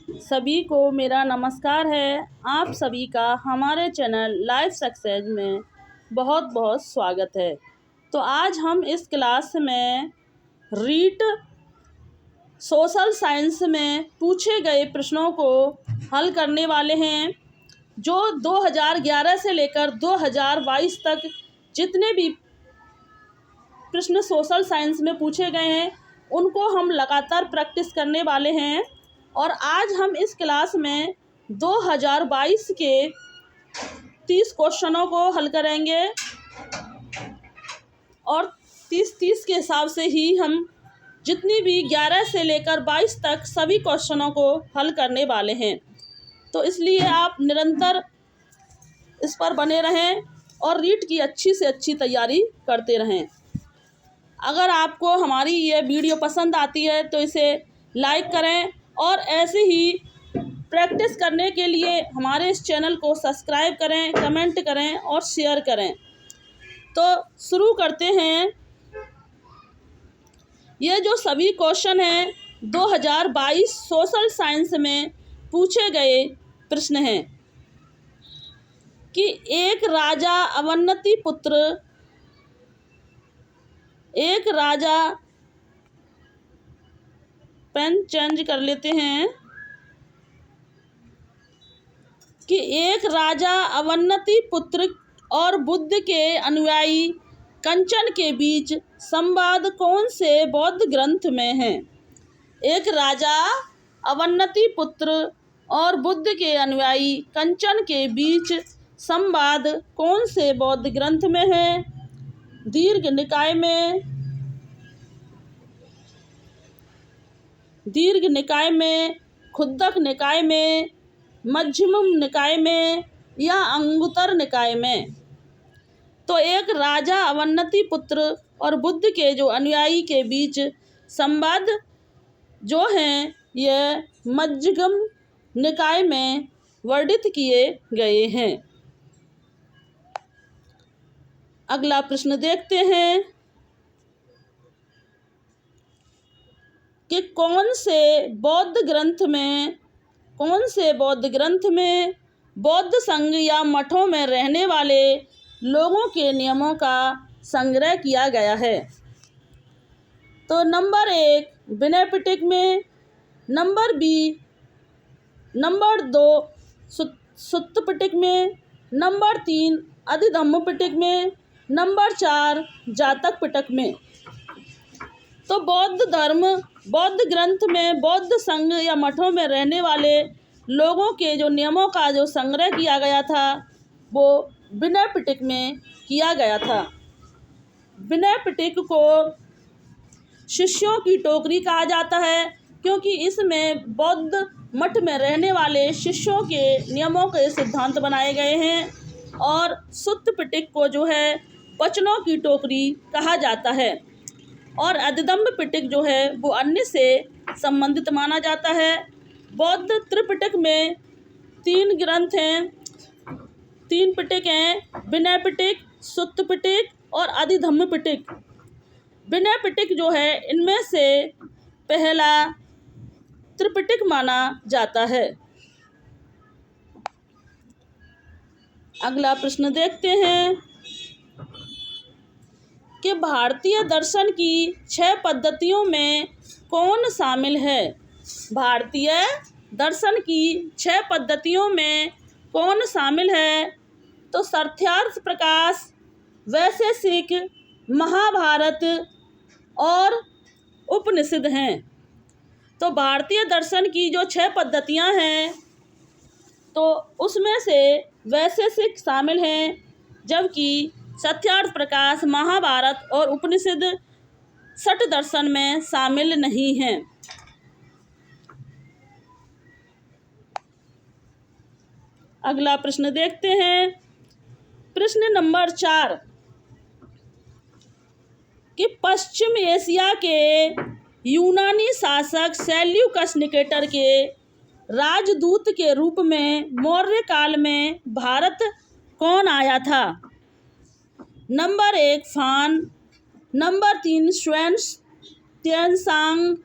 सभी को मेरा नमस्कार है। आप सभी का हमारे चैनल लाइफ सक्सेस में बहुत बहुत स्वागत है। तो आज हम इस क्लास में रीट सोशल साइंस में पूछे गए प्रश्नों को हल करने वाले हैं। जो 2011 से लेकर 2022 तक जितने भी प्रश्न सोशल साइंस में पूछे गए हैं उनको हम लगातार प्रैक्टिस करने वाले हैं। और आज हम इस क्लास में 2022 के 30 क्वेश्चनों को हल करेंगे और 30 के हिसाब से ही हम जितनी भी 11 से लेकर 22 तक सभी क्वेश्चनों को हल करने वाले हैं। तो इसलिए आप निरंतर इस पर बने रहें और रीट की अच्छी से अच्छी तैयारी करते रहें। अगर आपको हमारी ये वीडियो पसंद आती है तो इसे लाइक करें और ऐसे ही प्रैक्टिस करने के लिए हमारे इस चैनल को सब्सक्राइब करें, कमेंट करें और शेयर करें। तो शुरू करते हैं। ये जो सभी क्वेश्चन हैं 2022 सोशल साइंस में पूछे गए प्रश्न हैं कि एक राजा पेन चेंज कर लेते हैं कि एक राजा अवन्ती पुत्र और बुद्ध के अनुयायी कंचन के बीच संवाद कौन से बौद्ध ग्रंथ में है। एक राजा अवन्ती पुत्र और बुद्ध के अनुयायी कंचन के बीच संवाद कौन से बौद्ध ग्रंथ में है। दीर्घ निकाय में, खुद्दक निकाय में, मध्यम निकाय में या अंगुत्तर निकाय में। तो एक राजा अवन्ती पुत्र और बुद्ध के जो अनुयायी के बीच संवाद जो हैं यह मध्यम निकाय में वर्णित किए गए हैं। अगला प्रश्न देखते हैं कि कौन से बौद्ध ग्रंथ में बौद्ध संघ या मठों में रहने वाले लोगों के नियमों का संग्रह किया गया है। तो नंबर 1 विनय पिटक में, नंबर 2 सुत्त पिटक में, नंबर 3 अधिधम्म पिटक में, नंबर 4 जातक पिटक में। तो बौद्ध ग्रंथ में बौद्ध संघ या मठों में रहने वाले लोगों के जो नियमों का जो संग्रह किया गया था वो विनय पिटक में किया गया था। विनय पिटक को शिष्यों की टोकरी कहा जाता है क्योंकि इसमें बौद्ध मठ में रहने वाले शिष्यों के नियमों के सिद्धांत बनाए गए हैं। और सुत्त पिटक को जो है वचनों की टोकरी कहा जाता है। और अधिधम्म पिटक जो है वो अन्य से संबंधित माना जाता है। बौद्ध त्रिपिटक में 3 ग्रंथ हैं, 3 पिटक हैं, विनय पिटक, सुत्त पिटक और अधिधम्म पिटक। विनय पिटक जो है इनमें से पहला त्रिपिटक माना जाता है। अगला प्रश्न देखते हैं कि भारतीय दर्शन की 6 पद्धतियों में कौन शामिल है। भारतीय दर्शन की 6 पद्धतियों में कौन शामिल है। तो सत्यार्थ प्रकाश, वैशेषिक, महाभारत और उपनिषद हैं। तो भारतीय दर्शन की जो 6 पद्धतियां हैं तो उसमें से वैशेषिक शामिल हैं, जबकि सत्यार्थ प्रकाश, महाभारत और उपनिषद षट दर्शन में शामिल नहीं हैं। अगला प्रश्न देखते हैं। प्रश्न नंबर 4 कि पश्चिम एशिया के यूनानी शासक सेल्यूकस निकेटर के राजदूत के रूप में मौर्य काल में भारत कौन आया था। नंबर 1 फान, number 3 Tsang,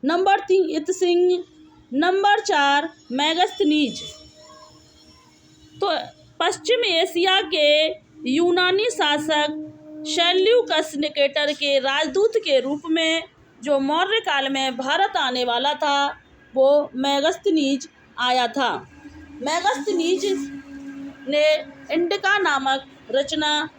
number 3 Itsing, number 4 Megasthenes. तो पश्चिम एशिया के यूनानी शासक सेल्यूकस निकेटर के राजदूत के रूप में जो मौर्य काल में भारत आने वाला था वो मेगास्थनीज आया था। मेगास्थनीज ने इंडिका नामक रचना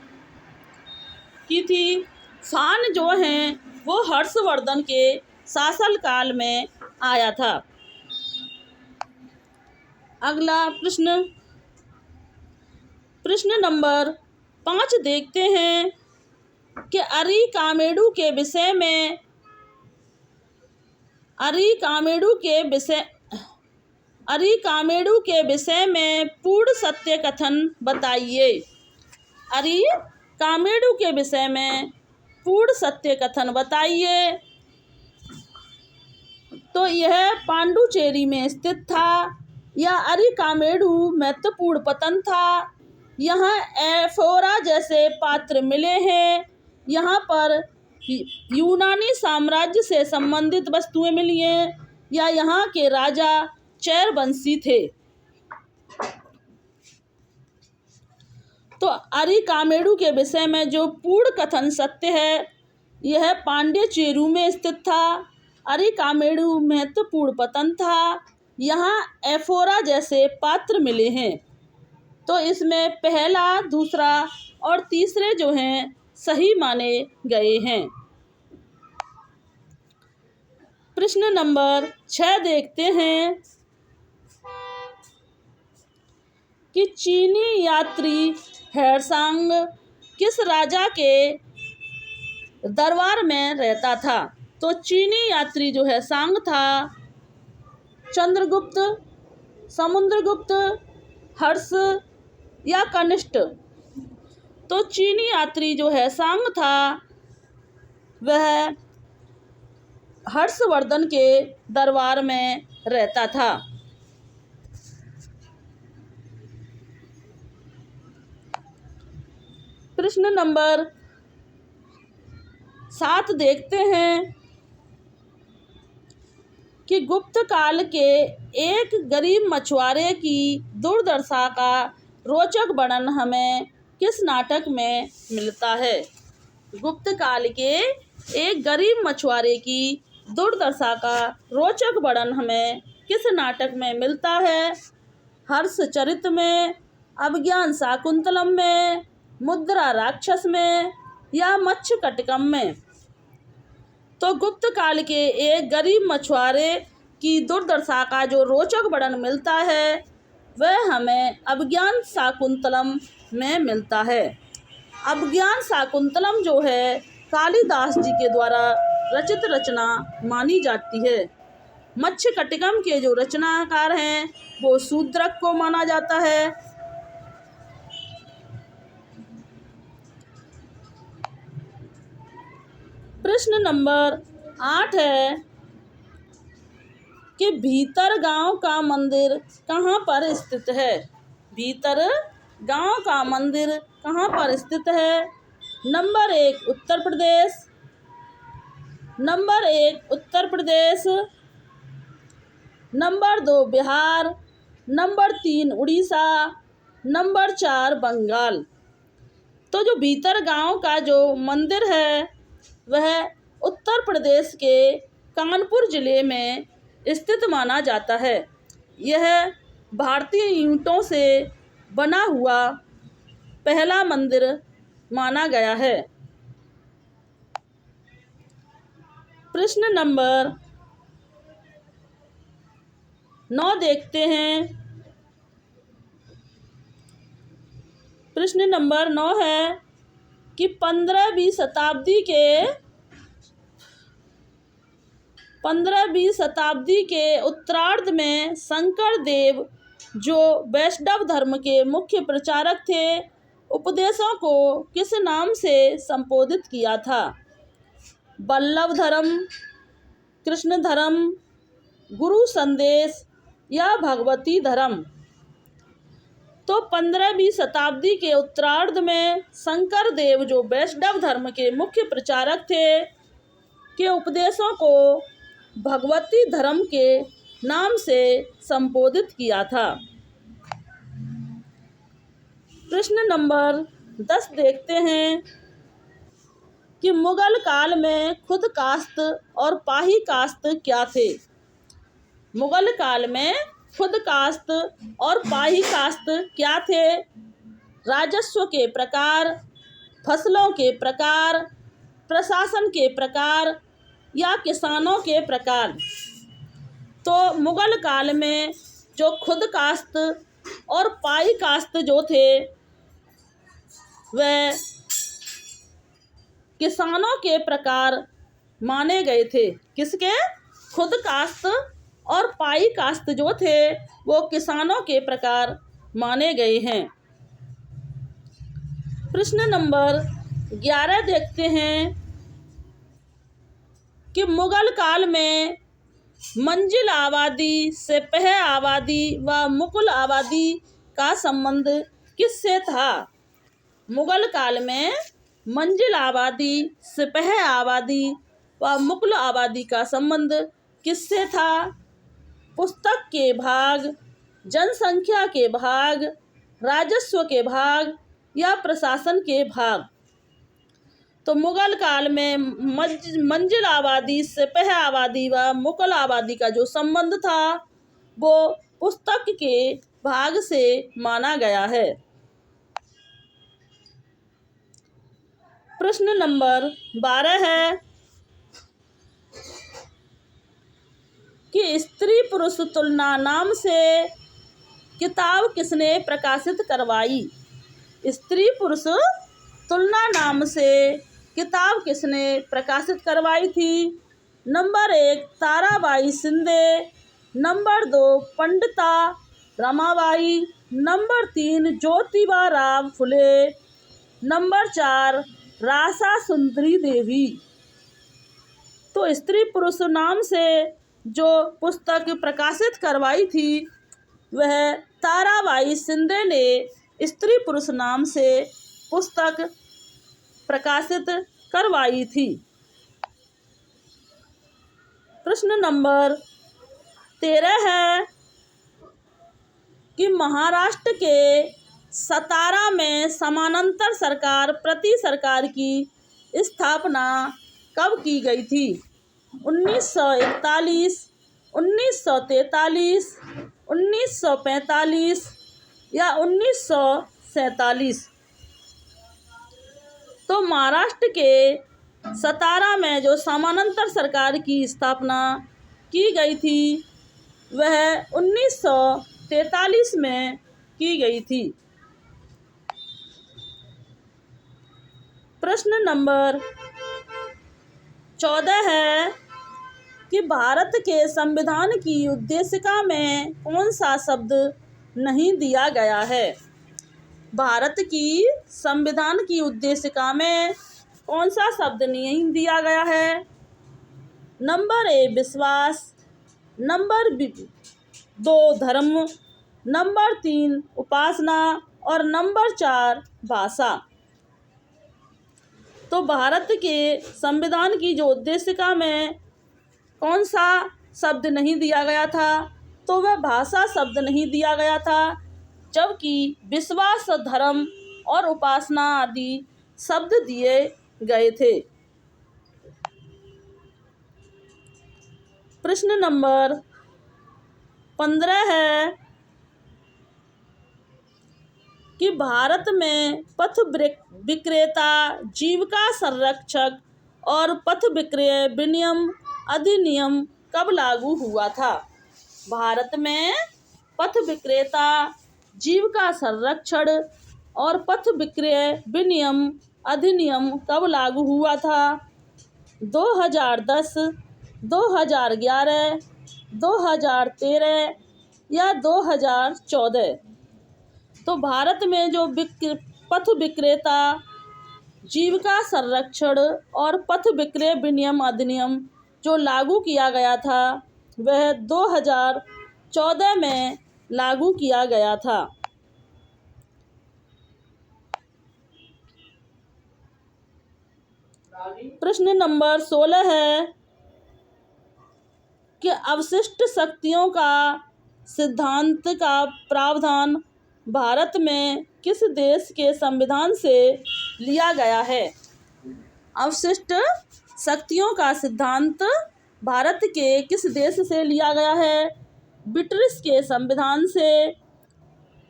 की थी। फान जो हैं वो हर्षवर्धन के शासनकाल में आया था। अगला प्रश्न नंबर 5 देखते हैं कि अरिकामेडु के विषय में पूर्ण सत्य कथन बताइए। अरिकामेडु के विषय में पूर्ण सत्य कथन बताइए। तो यह पांडुचेरी में स्थित था। यह अरिकामेडु महत्वपूर्ण पतन था। यहाँ एफोरा जैसे पात्र मिले हैं। यहाँ पर यूनानी साम्राज्य से संबंधित वस्तुएं मिली हैं या यहाँ के राजा चैरवंशी थे। तो अरिकामेडु के विषय में जो पूर्ण कथन सत्य है यह पांड्यचेरू में स्थित था। अरिकामेडु महत्वपूर्ण पतन था। यहाँ एफोरा जैसे पात्र मिले हैं। तो इसमें पहला, दूसरा और तीसरे जो हैं सही माने गए हैं। प्रश्न नंबर 6 देखते हैं कि चीनी यात्री हेरसांग किस राजा के दरबार में रहता था। तो चीनी यात्री जो है सांग था चंद्रगुप्त, समुद्रगुप्त, हर्ष या कनिष्ठ। तो चीनी यात्री जो है सांग था वह हर्षवर्धन के दरबार में रहता था। प्रश्न नंबर 7 देखते हैं कि गुप्त काल के एक गरीब मछुआरे की दुर्दशा का रोचक वर्णन हमें किस नाटक में मिलता है। गुप्त काल के एक गरीब मछुआरे की दुर्दशा का रोचक वर्णन हमें किस नाटक में मिलता है। हर्षचरित में, अभिज्ञान शाकुंतलम में, मुद्रा राक्षस में या मत्स्यकटिकम में। तो गुप्त काल के एक गरीब मछुआरे की दुर्दशा का जो रोचक वर्णन मिलता है वह हमें अभिज्ञान शाकुंतलम में मिलता है। अभिज्ञान शाकुंतलम जो है कालिदास जी के द्वारा रचित रचना मानी जाती है। मत्स्यकटिकम के जो रचनाकार हैं वो शूद्रक को माना जाता है। प्रश्न नंबर 8 है कि भीतर गांव का मंदिर कहाँ पर स्थित है। भीतर गांव का मंदिर कहाँ पर स्थित है। Number 1 Uttar Pradesh, number 1 Uttar Pradesh, number 2 Bihar, number 3 Orissa, number 4 Bengal. तो जो भीतर गांव का जो मंदिर है वह उत्तर प्रदेश के कानपुर जिले में स्थित माना जाता है। यह भारतीय ईंटों से बना हुआ पहला मंदिर माना गया है। प्रश्न नंबर 9 देखते हैं। प्रश्न नंबर 9 है कि 15वीं शताब्दी के उत्तरार्ध में शंकर देव जो वैष्णव धर्म के मुख्य प्रचारक थे उपदेशों को किस नाम से संबोधित किया था। वल्लभ धर्म, कृष्ण धर्म, गुरु संदेश या भगवती धर्म। तो 15वीं शताब्दी के उत्तरार्ध में शंकर देव जो वैष्णव धर्म के मुख्य प्रचारक थे के उपदेशों को भगवती धर्म के नाम से संबोधित किया था। प्रश्न नंबर 10 देखते हैं कि मुगल काल में खुद कास्त और पाही कास्त क्या थे। मुगल काल में खुद कास्त और पाही कास्त क्या थे? राजस्व के प्रकार, फसलों के प्रकार, प्रशासन के प्रकार या किसानों के प्रकार। तो मुगल काल में जो खुद कास्त और पाई कास्त जो थे वह किसानों के प्रकार माने गए थे। किसके? खुद कास्त और पाई कास्त जो थे वो किसानों के प्रकार माने गए हैं। प्रश्न नंबर 11 देखते हैं कि मुगल काल में मंजिल आबादी, सिपह आबादी व मुकुल आबादी का संबंध किससे था? मुगल काल में मंजिल आबादी, सिपह आबादी व मुकुल आबादी का संबंध किससे था? पुस्तक के भाग, जनसंख्या के भाग, राजस्व के भाग या प्रशासन के भाग। तो मुगल काल में मंजिल आबादी, सिपह आबादी व मुगल आबादी का जो संबंध था वो पुस्तक के भाग से माना गया है। प्रश्न नंबर 12 है कि स्त्री पुरुष तुलना नाम से किताब किसने प्रकाशित करवाई? स्त्री पुरुष तुलना नाम से किताब किसने प्रकाशित करवाई थी? Number 1 Tarabai Shinde, number 2 Pandita Ramabai, number 3 Jyotiba Rao फुले, नंबर 4 रासा सुंदरी देवी। तो स्त्री पुरुष नाम से जो पुस्तक प्रकाशित करवाई थी वह ताराबाई शिंदे ने स्त्री पुरुष नाम से पुस्तक प्रकाशित करवाई थी। प्रश्न नंबर 13 है कि महाराष्ट्र के सतारा में समानांतर सरकार प्रति सरकार की स्थापना कब की गई थी? 1941, 1943, 1945 या 1947। तो महाराष्ट्र के सतारा में जो समानांतर सरकार की स्थापना की गई थी वह 1943 में की गई थी। प्रश्न नंबर 14 है कि भारत के संविधान की उद्देशिका में कौन सा शब्द नहीं दिया गया है? भारत की संविधान की उद्देशिका में कौन सा शब्द नहीं दिया गया है? नंबर 1 विश्वास, नंबर 2 धर्म, नंबर 3 उपासना और नंबर 4 भाषा। तो भारत के संविधान की जो उद्देशिका में कौन सा शब्द नहीं दिया गया था? तो वह भाषा शब्द नहीं दिया गया था, जबकि विश्वास, धर्म और उपासना आदि शब्द दिए गए थे। प्रश्न नंबर 15 है कि भारत में पथ विक्रेता, जीविका संरक्षक और पथ विक्रय विनियम अधिनियम कब लागू हुआ था? भारत में पथ विक्रेता, जीविका संरक्षण और पथ विक्रय विनियम अधिनियम कब लागू हुआ था? 2010, 2011, 2013 या 2014। तो भारत में जो पथ विक्रेता, जीविका संरक्षण और पथ विक्रय विनियम अधिनियम जो लागू किया गया था वह 2014 में लागू किया गया था। प्रश्न नंबर 16 है कि अवशिष्ट शक्तियों का सिद्धांत का प्रावधान भारत में किस देश के संविधान से लिया गया है? अवशिष्ट शक्तियों का सिद्धांत भारत के किस देश से लिया गया है? ब्रिटिश के संविधान से,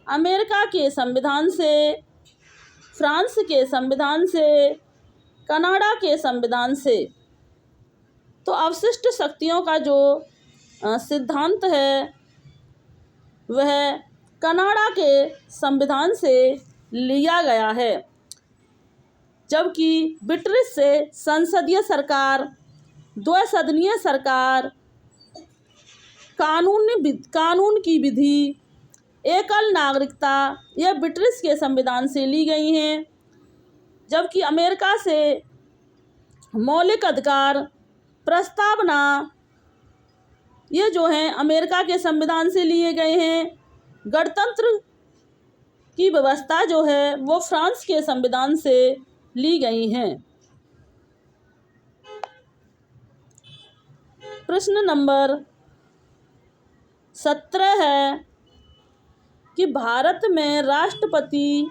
अमेरिका के संविधान से, फ्रांस के संविधान से, कनाडा के संविधान से। तो अवशिष्ट शक्तियों का जो सिद्धांत है वह कनाडा के संविधान से लिया गया है, जबकि ब्रिटिश से संसदीय सरकार, द्विसदनीय सरकार, कानून की विधि, एकल नागरिकता यह ब्रिटिश के संविधान से ली गई हैं, जबकि अमेरिका से मौलिक अधिकार, प्रस्तावना ये जो हैं अमेरिका के संविधान से लिए गए हैं। गणतंत्र की व्यवस्था जो है वो फ्रांस के संविधान से ली गई हैं। प्रश्न नंबर 17 है कि भारत में राष्ट्रपति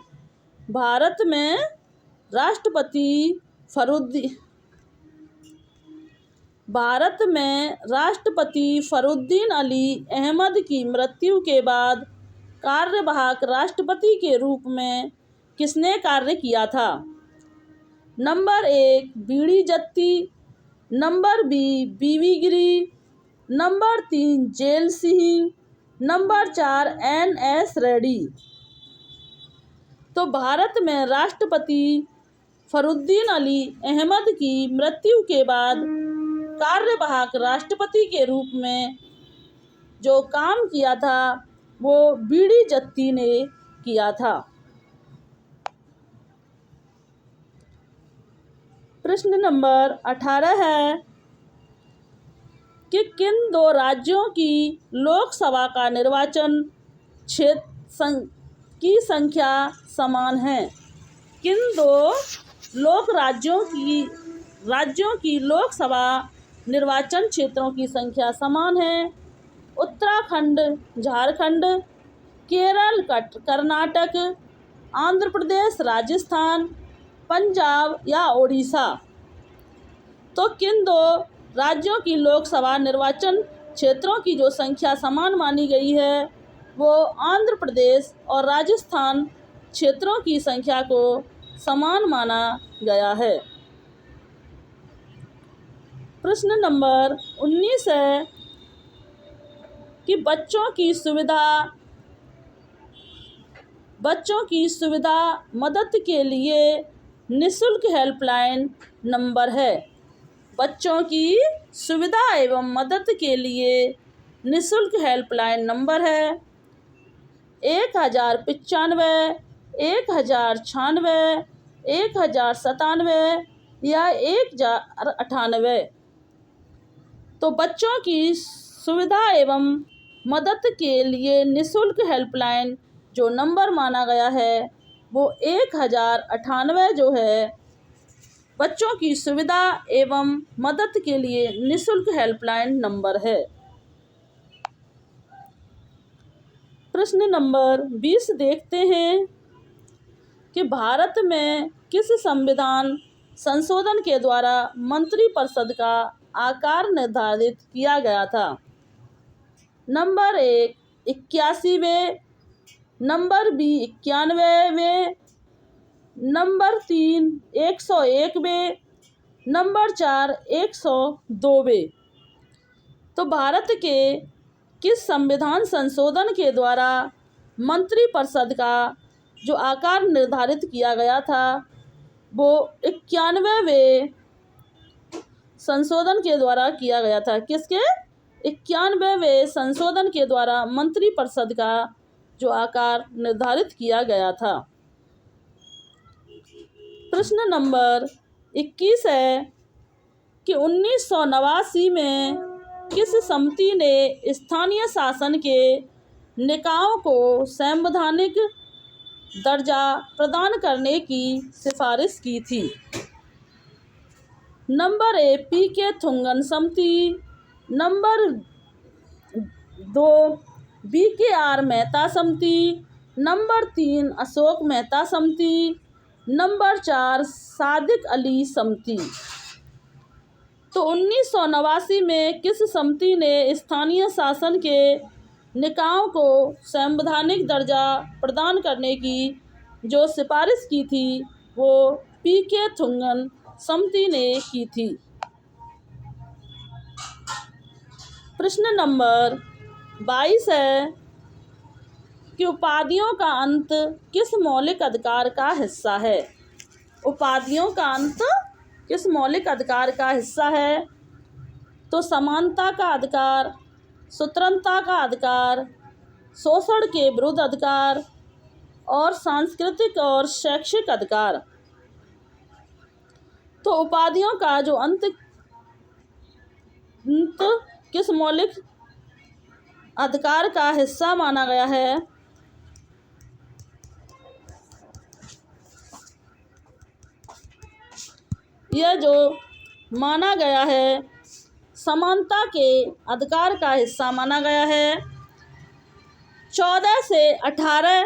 फरुद्दीन अली अहमद की मृत्यु के बाद कार्यवाहक राष्ट्रपति के रूप में किसने कार्य किया था? नंबर 1 बीडी जत्ती, number 2 V V Giri, number 3 Zail Singh, number 4 N S. Reddy. तो भारत में राष्ट्रपति फरुद्दीन अली अहमद की मृत्यु के बाद कार्यवाहक राष्ट्रपति के रूप में जो काम किया था वो बीडी जत्ती ने किया था। प्रश्न नंबर 18 है कि किन दो राज्यों की लोकसभा का निर्वाचन क्षेत्र की संख्या समान है? किन दो राज्यों की लोकसभा निर्वाचन क्षेत्रों की संख्या समान है? उत्तराखंड, झारखंड, केरल, कर्नाटक, आंध्र प्रदेश, राजस्थान, पंजाब या ओडिशा। तो किन दो राज्यों की लोकसभा निर्वाचन क्षेत्रों की जो संख्या समान मानी गई है वो आंध्र प्रदेश और राजस्थान क्षेत्रों की संख्या को समान माना गया है। प्रश्न नंबर 19 है कि बच्चों की सुविधा मदद के लिए निःशुल्क हेल्पलाइन नंबर है। बच्चों की सुविधा एवं मदद के लिए निःशुल्क हेल्पलाइन नंबर है 1095, 1096, 1097 या 1098। तो बच्चों की सुविधा एवं मदद के लिए निःशुल्क हेल्पलाइन जो नंबर माना गया है वो 1098 जो है बच्चों की सुविधा एवं मदद के लिए निःशुल्क हेल्पलाइन नंबर है। प्रश्न नंबर 20 देखते हैं कि भारत में किस संविधान संशोधन के द्वारा मंत्रिपरिषद का आकार निर्धारित किया गया था? नंबर 1 81वें, नंबर 2 91वें, नंबर 3 101वें, नंबर 4 102वें। तो भारत के किस संविधान संशोधन के द्वारा मंत्रिपरिषद का जो आकार निर्धारित किया गया था वो 91वें संशोधन के द्वारा किया गया था? किसके? 91वें संशोधन के द्वारा मंत्रिपरिषद का जो आकार निर्धारित किया गया था। प्रश्न नंबर 21 है कि 1989 में किस समिति ने स्थानीय शासन के निकायों को संवैधानिक दर्जा प्रदान करने की सिफारिश की थी? Number 1 PK. थुंगन समिति, नंबर 2 BKR मेहता समिति, नंबर 3 अशोक मेहता समिति, नंबर 4 सादिक अली समिति। तो 1989 में किस समिति ने स्थानीय शासन के निकायों को संवैधानिक दर्जा प्रदान करने की जो सिफारिश की थी वो PK थुंगन समिति ने की थी। प्रश्न नंबर 22 है कि उपाधियों का अंत किस मौलिक अधिकार का हिस्सा है। उपाधियों का अंत किस मौलिक अधिकार का हिस्सा है? तो समानता का अधिकार, स्वतंत्रता का अधिकार, शोषण के विरुद्ध अधिकार और सांस्कृतिक और शैक्षिक अधिकार। तो उपाधियों का जो अंत किस मौलिक अधिकार का हिस्सा माना गया है? यह जो माना गया है समानता के अधिकार का हिस्सा माना गया है। 14 से 18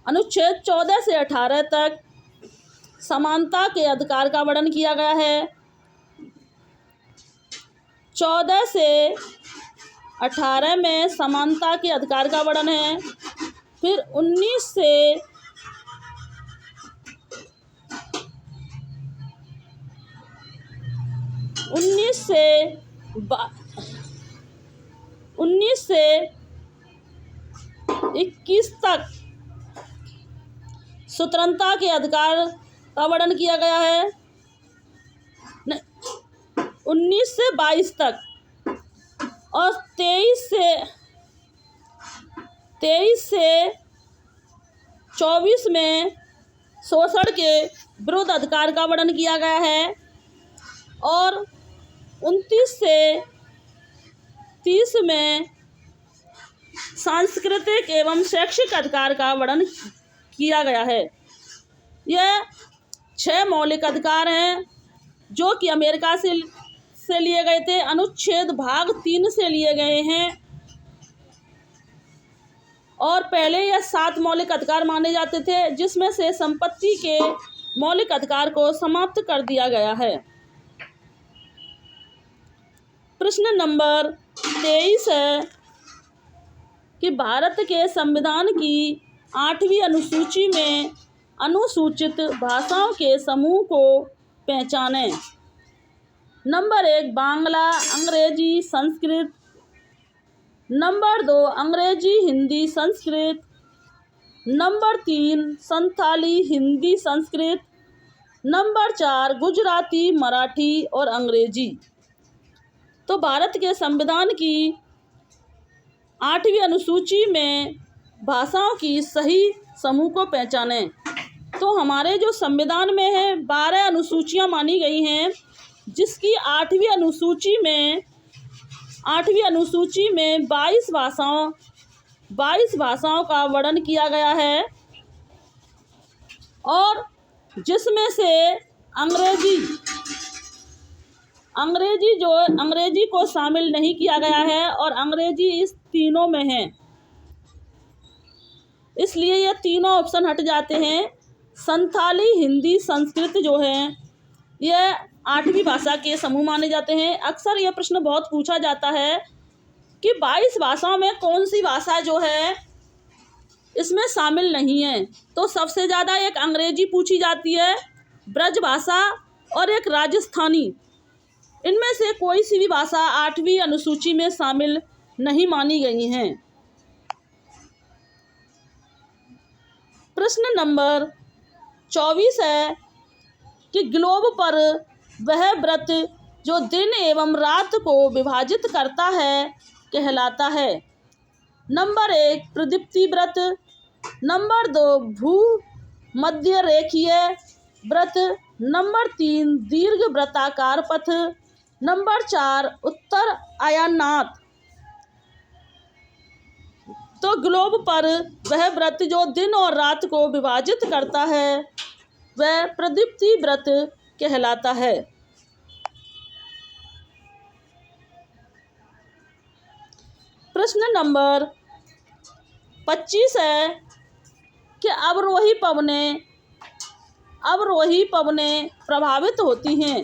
अनुच्छेद 14 से 18 तक समानता के अधिकार का वर्णन किया गया है। 14 से 18 में समानता के अधिकार का वर्णन है। फिर 19 से 21 तक स्वतंत्रता के अधिकार का वर्णन किया गया है। 19 से 22 तक और 23 से 24 में शोषण के विरुद्ध अधिकार का वर्णन किया गया है और 29 से 30 में सांस्कृतिक एवं शैक्षिक अधिकार का वर्णन किया गया है। यह 6 मौलिक अधिकार हैं जो कि अमेरिका से लिए गए थे। अनुच्छेद भाग 3 से लिए गए हैं और पहले यह 7 मौलिक अधिकार माने जाते थे जिसमें से संपत्ति के मौलिक अधिकार को समाप्त कर दिया गया है। प्रश्न नंबर 23 है कि भारत के संविधान की 8वीं अनुसूची में अनुसूचित भाषाओं के समूह को पहचानें। नंबर 1 बांग्ला, अंग्रेजी, संस्कृत। नंबर 2 अंग्रेजी, हिंदी, संस्कृत। नंबर 3 संथाली, हिंदी, संस्कृत। नंबर 4 गुजराती, मराठी और अंग्रेजी। तो भारत के संविधान की 8वीं अनुसूची में भाषाओं की सही समूह को पहचानें। तो हमारे जो संविधान में है 12 अनुसूचियां मानी गई हैं जिसकी 8वीं अनुसूची में 22 भाषाओं का वर्णन किया गया है और जिसमें से अंग्रेजी को शामिल नहीं किया गया है और अंग्रेजी इस तीनों में है, इसलिए ये तीनों ऑप्शन हट जाते हैं। संथाली, हिंदी, संस्कृत जो है यह 8वीं भाषा के समूह माने जाते हैं। अक्सर यह प्रश्न बहुत पूछा जाता है कि 22 भाषाओं में कौन सी भाषा जो है इसमें शामिल नहीं है। तो सबसे ज़्यादा एक अंग्रेजी पूछी जाती है, ब्रज भाषा और एक राजस्थानी। इनमें से कोई सी भी भाषा 8वीं अनुसूची में शामिल नहीं मानी गई हैं। प्रश्न नंबर 24 है कि ग्लोब पर वह व्रत जो दिन एवं रात को विभाजित करता है कहलाता है। नंबर 1 प्रदीप्ति व्रत। नंबर 2 भू मध्य रेखीय व्रत। नंबर 3 दीर्घ व्रताकार पथ। नंबर 4 उत्तर आयनात। तो ग्लोब पर वह व्रत जो दिन और रात को विभाजित करता है वह प्रदीप्ति व्रत कहलाता है। प्रश्न नंबर 25 है कि अवरोही पवनें प्रभावित होती हैं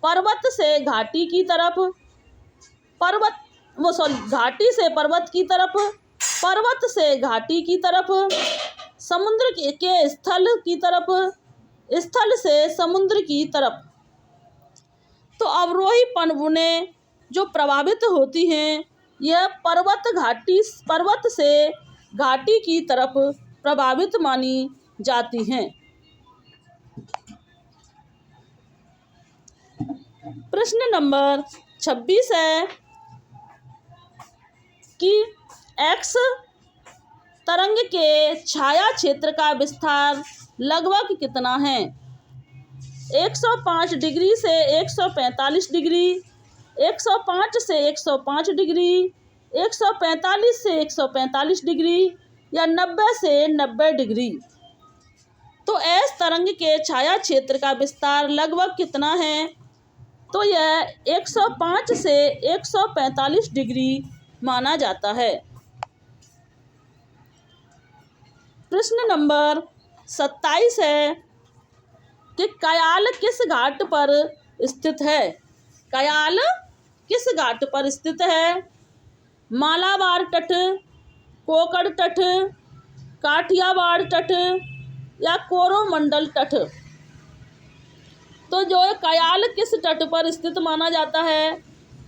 पर्वत से घाटी की तरफ, घाटी से पर्वत की तरफ, पर्वत से घाटी की तरफ, समुद्र के स्थल की तरफ, स्थल से समुद्र की तरफ। तो अवरोही पवनें जो प्रभावित होती हैं यह पर्वत से घाटी की तरफ प्रभावित मानी जाती हैं। प्रश्न नंबर 26 है कि एक्स तरंग के छाया क्षेत्र का विस्तार लगभग कितना है? 105 डिग्री से 145 डिग्री, 105 से 105 डिग्री, 145 से 145 डिग्री या 90 से 90 डिग्री। तो एस तरंग के छाया क्षेत्र का विस्तार लगभग कितना है? तो यह 105 से 145 डिग्री माना जाता है। प्रश्न नंबर 27 है कि कयाल किस घाट पर स्थित है? कयाल किस घाट पर स्थित है? मालाबार तट, कोकड़ तट, काठियावाड़ तट या कोरोमंडल तट। तो जो कयाल किस तट पर स्थित माना जाता है?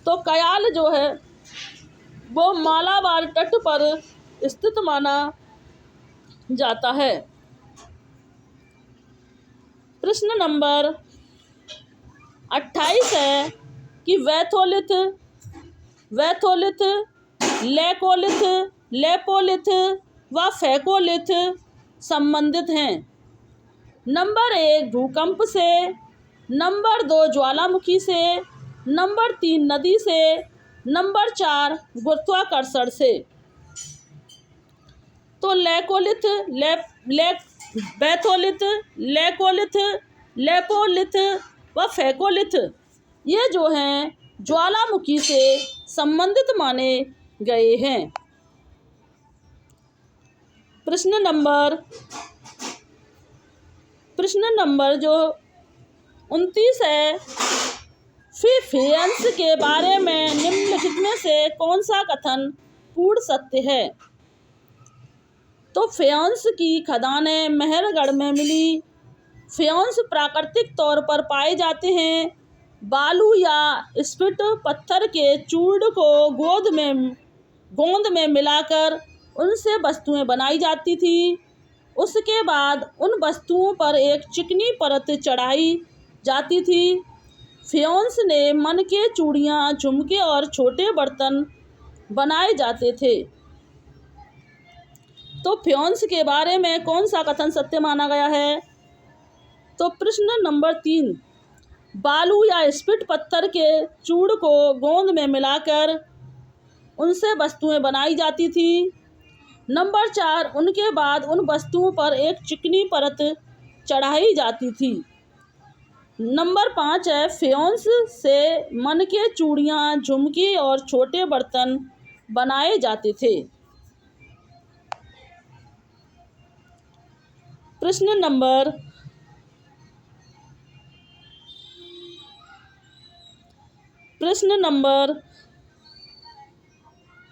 तो कयाल जो है वो मालाबार तट पर स्थित माना जाता है। प्रश्न नंबर 28 है कि वैथोलिथ, लेकोलिथ, लेपोलिथ व फैकोलिथ संबंधित हैं। नंबर 1 भूकंप से, नंबर 2 ज्वालामुखी से, नंबर 3 नदी से, नंबर 4 गुरुत्वाकर्षण से। तो बैथोलिथ, लेकोलिथ, लेपोलिथ व फैकोलिथ ये जो हैं ज्वालामुखी से संबंधित माने गए हैं। प्रश्न नंबर जो 29 है, फेयंस के बारे में निम्नलिखित में से कौन सा कथन पूर्ण सत्य है? तो फेयंस की खदानें मेहरगढ़ में मिली। फेयंस प्राकृतिक तौर पर पाए जाते हैं। बालू या स्फिट पत्थर के चूर्ण को गोंद में मिलाकर उनसे वस्तुएं बनाई जाती थी। उसके बाद उन वस्तुओं पर एक चिकनी परत चढ़ाई जाती थी। फेयंस ने मन के चूड़ियाँ, झुमके और छोटे बर्तन बनाए जाते थे। तो फेयंस के बारे में कौन सा कथन सत्य माना गया है? तो प्रश्न नंबर 3 बालू या स्फिट पत्थर के चूर्ण को गोंद में मिलाकर उनसे वस्तुएं बनाई जाती थी। नंबर 4 उनके बाद उन वस्तुओं पर एक चिकनी परत चढ़ाई जाती थी। नंबर 5 है फेयंस से मन के चूड़ियाँ, झुमके और छोटे बर्तन बनाए जाते थे। प्रश्न नंबर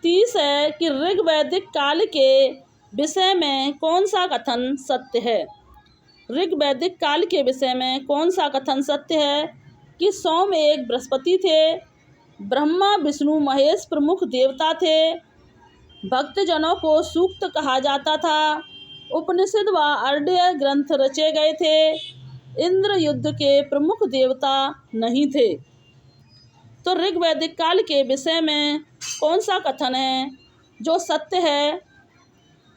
30 है कि ऋग्वैदिक काल के विषय में कौन सा कथन सत्य है? ऋग्वैदिक काल के विषय में कौन सा कथन सत्य है? कि सोम एक बृहस्पति थे, ब्रह्मा विष्णु महेश प्रमुख देवता थे, भक्तजनों को सूक्त कहा जाता था, उपनिषद व अर्ड्य ग्रंथ रचे गए थे, इंद्र युद्ध के प्रमुख देवता नहीं थे। तो ऋग्वैदिक काल के विषय में कौन सा कथन है जो सत्य है?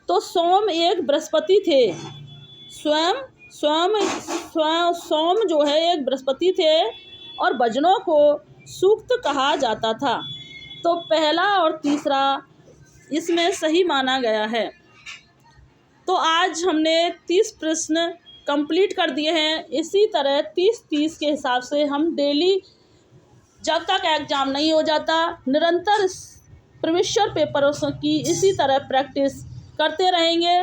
तो सोम एक बृहस्पति थे। सोम जो है एक बृहस्पति थे और भजनों को सूक्त कहा जाता था। तो पहला और तीसरा इसमें सही माना गया है। तो आज हमने 30 प्रश्न कंप्लीट कर दिए हैं। इसी तरह 30-30 के हिसाब से हम डेली जब तक एग्ज़ाम नहीं हो जाता निरंतर प्रीवियस पेपरों की इसी तरह प्रैक्टिस करते रहेंगे,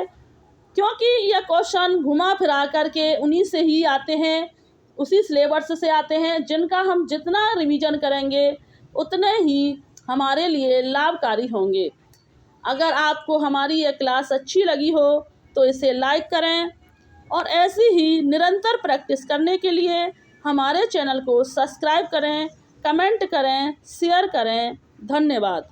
क्योंकि यह क्वेश्चन घुमा फिरा करके उन्हीं से ही आते हैं, उसी सिलेबस से आते हैं, जिनका हम जितना रिवीजन करेंगे उतने ही हमारे लिए लाभकारी होंगे। अगर आपको हमारी यह क्लास अच्छी लगी हो तो इसे लाइक करें और ऐसी ही निरंतर प्रैक्टिस करने के लिए हमारे चैनल को सब्सक्राइब करें, कमेंट करें, शेयर करें। धन्यवाद।